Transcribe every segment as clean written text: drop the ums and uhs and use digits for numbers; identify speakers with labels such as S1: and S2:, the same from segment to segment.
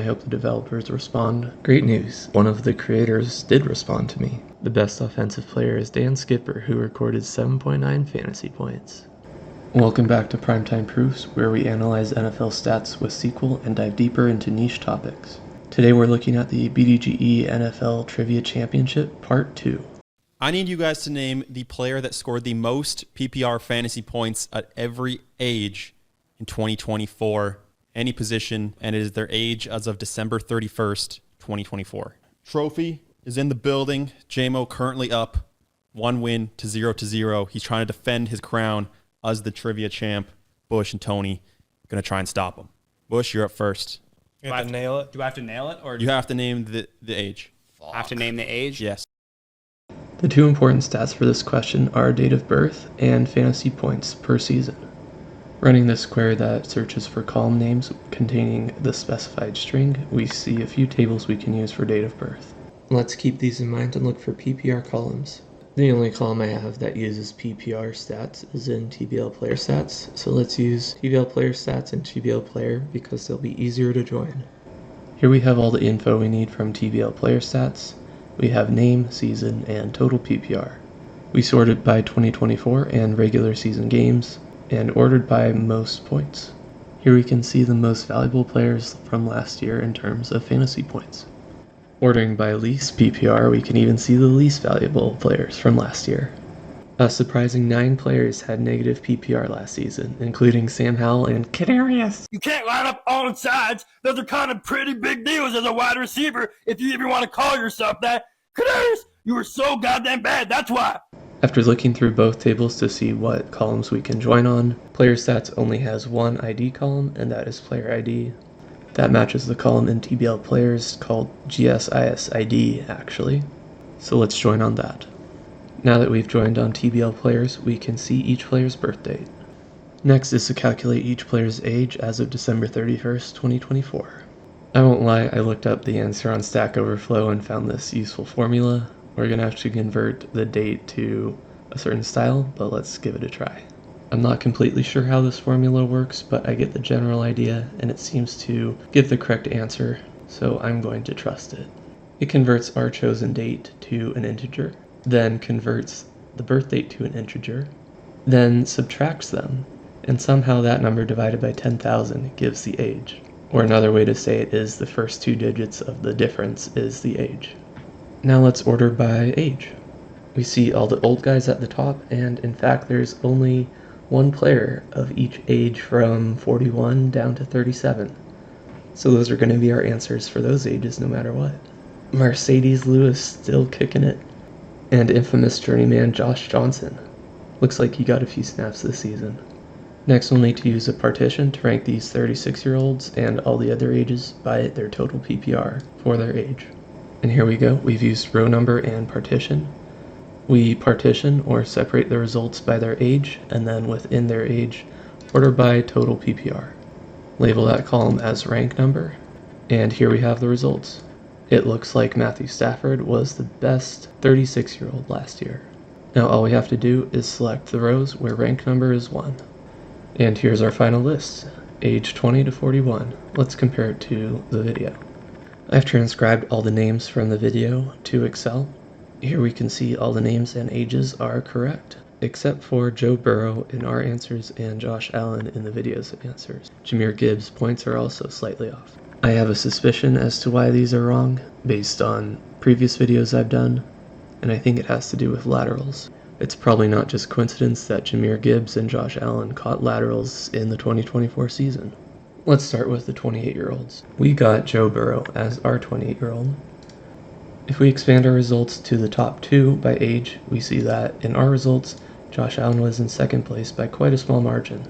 S1: hope the developers respond. Great news, one of the creators did respond to me. The best offensive player is Dan Skipper, who recorded 7.9 fantasy points. Welcome back to Primetime Proofs, where we analyze NFL stats with SQL and dive deeper into niche topics. Today we're looking at the BDGE NFL Trivia Championship, Part 2.
S2: I need you guys to name the player that scored the most PPR fantasy points at every age in 2024, any position, and it is their age as of December 31st, 2024. Trophy is in the building. JMO currently up 1 win to 0-0. He's trying to defend his crown as the trivia champ. Bush and Tony going to try and stop him. Bush, you're up first.
S3: Do I have to nail it?
S4: Do I have to nail it? Or
S2: You have to name the age.
S4: I have to name the age?
S2: Yes.
S1: The two important stats for this question are date of birth and fantasy points per season. Running the square that searches for column names containing the specified string, we see a few tables we can use for date of birth. Let's keep these in mind and look for PPR columns. The only column I have that uses PPR stats is in TBL player stats, so let's use TBL player stats and TBL player because they'll be easier to join. Here we have all the info we need from TBL player stats. We have name, season, and total PPR. We sorted by 2024 and regular season games, and ordered by most points. Here we can see the most valuable players from last year in terms of fantasy points. Ordering by least PPR, we can even see the least valuable players from last year. A surprising 9 players had negative PPR last season, including Sam Howell and Kadarius.
S5: You can't line up on sides. Those are kind of pretty big deals as a wide receiver, if you even want to call yourself that. Kadarius, you were so goddamn bad, that's why.
S1: After looking through both tables to see what columns we can join on, player stats only has one ID column, and that is player ID. That matches the column in TBL players called GSISID, actually. So let's join on that. Now that we've joined on TBL players, we can see each player's birth date. Next is to calculate each player's age as of December 31st, 2024. I won't lie, I looked up the answer on Stack Overflow and found this useful formula. We're going to have to convert the date to a certain style, but let's give it a try. I'm not completely sure how this formula works, but I get the general idea, and it seems to give the correct answer, so I'm going to trust it. It converts our chosen date to an integer, then converts the birth date to an integer, then subtracts them, and somehow that number divided by 10,000 gives the age. Or another way to say it is the first 2 digits of the difference is the age. Now let's order by age. We see all the old guys at the top, and in fact there's only one player of each age from 41 down to 37. So those are going to be our answers for those ages no matter what. Mercedes Lewis still kicking it. And infamous journeyman Josh Johnson. Looks like he got a few snaps this season. Next we'll need to use a partition to rank these 36-year-olds and all the other ages by their total PPR for their age. And here we go, we've used row number and partition. We partition or separate the results by their age, and then within their age, order by total PPR. Label that column as rank number, and here we have the results. It looks like Matthew Stafford was the best 36-year-old last year. Now all we have to do is select the rows where rank number is 1. And here's our final list, age 20 to 41. Let's compare it to the video. I've transcribed all the names from the video to Excel. Here we can see all the names and ages are correct, except for Joe Burrow in our answers and Josh Allen in the video's answers. Jahmyr Gibbs' points are also slightly off. I have a suspicion as to why these are wrong, based on previous videos I've done, and I think it has to do with laterals. It's probably not just coincidence that Jahmyr Gibbs and Josh Allen caught laterals in the 2024 season. Let's start with the 28-year-olds. We got Joe Burrow as our 28-year-old. If we expand our results to the top 2 by age, we see that in our results, Josh Allen was in second place by quite a small margin.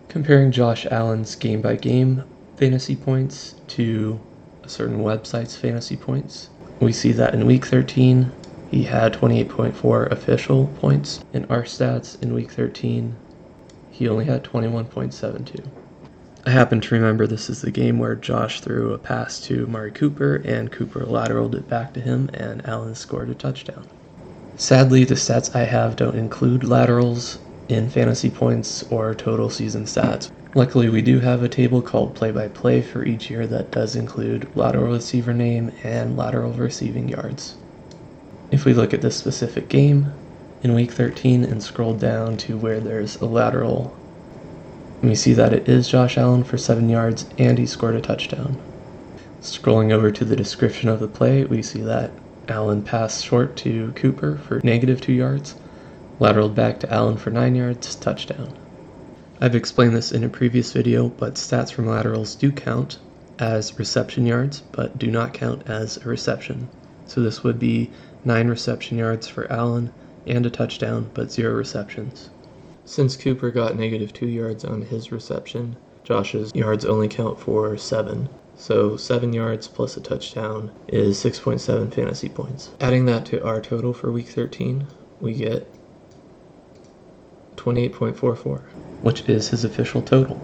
S1: Comparing Josh Allen's game-by-game fantasy points to a certain website's fantasy points, we see that in week 13, he had 28.4 official points. In our stats in week 13, he only had 21.72. I happen to remember this is the game where Josh threw a pass to Amari Cooper, and Cooper lateraled it back to him, and Allen scored a touchdown. Sadly, the stats I have don't include laterals in fantasy points or total season stats. Luckily, we do have a table called play-by-play for each year that does include lateral receiver name and lateral receiving yards. If we look at this specific game in week 13 and scroll down to where there's a lateral, we see that it is Josh Allen for 7 yards and he scored a touchdown. Scrolling over to the description of the play, we see that Allen passed short to Cooper for -2 yards, lateraled back to Allen for 9 yards, touchdown. I've explained this in a previous video, but stats from laterals do count as reception yards, but do not count as a reception. So this would be 9 reception yards for Allen and a touchdown, but 0 receptions. Since Cooper got -2 yards on his reception, Josh's yards only count for 7. So 7 yards plus a touchdown is 6.7 fantasy points. Adding that to our total for week 13, we get 28.44, which is his official total.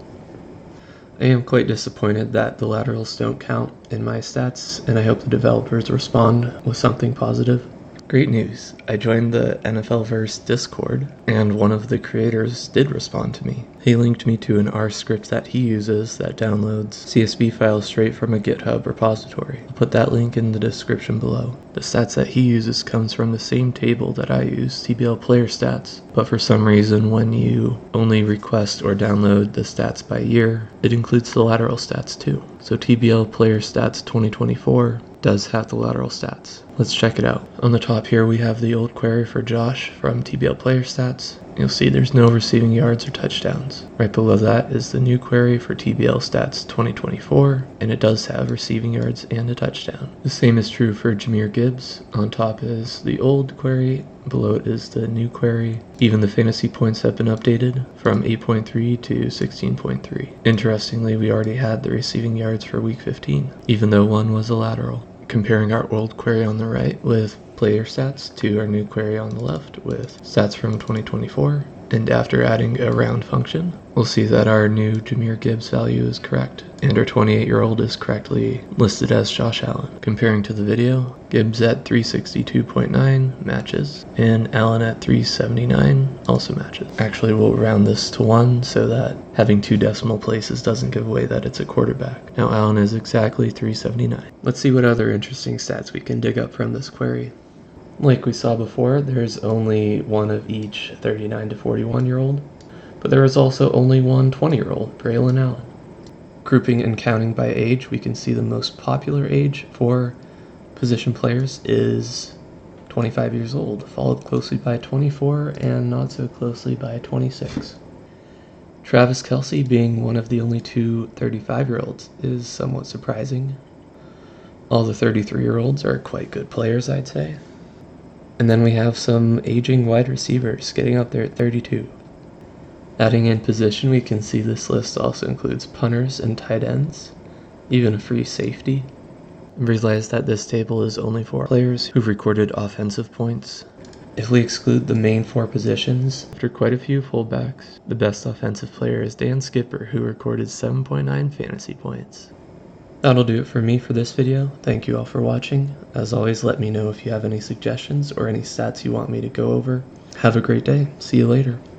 S1: I am quite disappointed that the laterals don't count in my stats, and I hope the developers respond with something positive. Great news, I joined the nflreadr Discord, and one of the creators did respond to me. He linked me to an R script that he uses that downloads CSV files straight from a GitHub repository. I'll put that link in the description below. The stats that he uses comes from the same table that I use, TBL player stats, but for some reason when you only request or download the stats by year, it includes the lateral stats too. So TBL player stats 2024 does have the lateral stats. Let's check it out. On the top here we have the old query for Josh from TBL player stats. You'll see there's no receiving yards or touchdowns. Right below that is the new query for TBL stats 2024, and it does have receiving yards and a touchdown. The same is true for Jahmyr Gibbs. On top is the old query, below it is the new query. Even the fantasy points have been updated from 8.3 to 16.3. Interestingly, we already had the receiving yards for week 15, even though one was a lateral. Comparing our old query on the right with player stats to our new query on the left with stats from 2024, and after adding a round function, we'll see that our new Jahmyr Gibbs value is correct, and our 28-year-old is correctly listed as Josh Allen. Comparing to the video, Gibbs at 362.9 matches, and Allen at 379 also matches. Actually, we'll round this to 1 so that having 2 decimal places doesn't give away that it's a quarterback. Now Allen is exactly 379. Let's see what other interesting stats we can dig up from this query. Like we saw before, there's only one of each 39 to 41-year-old, but there is also only one 20-year-old, Braylon Allen. Grouping and counting by age, we can see the most popular age for position players is 25 years old, followed closely by 24 and not so closely by 26. Travis Kelce being one of the only 2 35-year-olds is somewhat surprising. All the 33-year-olds are quite good players, I'd say. And then we have some aging wide receivers getting up there at 32. Adding in position, we can see this list also includes punters and tight ends, even a free safety. Realize that this table is only for players who've recorded offensive points. If we exclude the main 4 positions, after quite a few fullbacks, the best offensive player is Dan Skipper, who recorded 7.9 fantasy points. That'll do it for me for this video. Thank you all for watching. As always, let me know if you have any suggestions or any stats you want me to go over. Have a great day. See you later.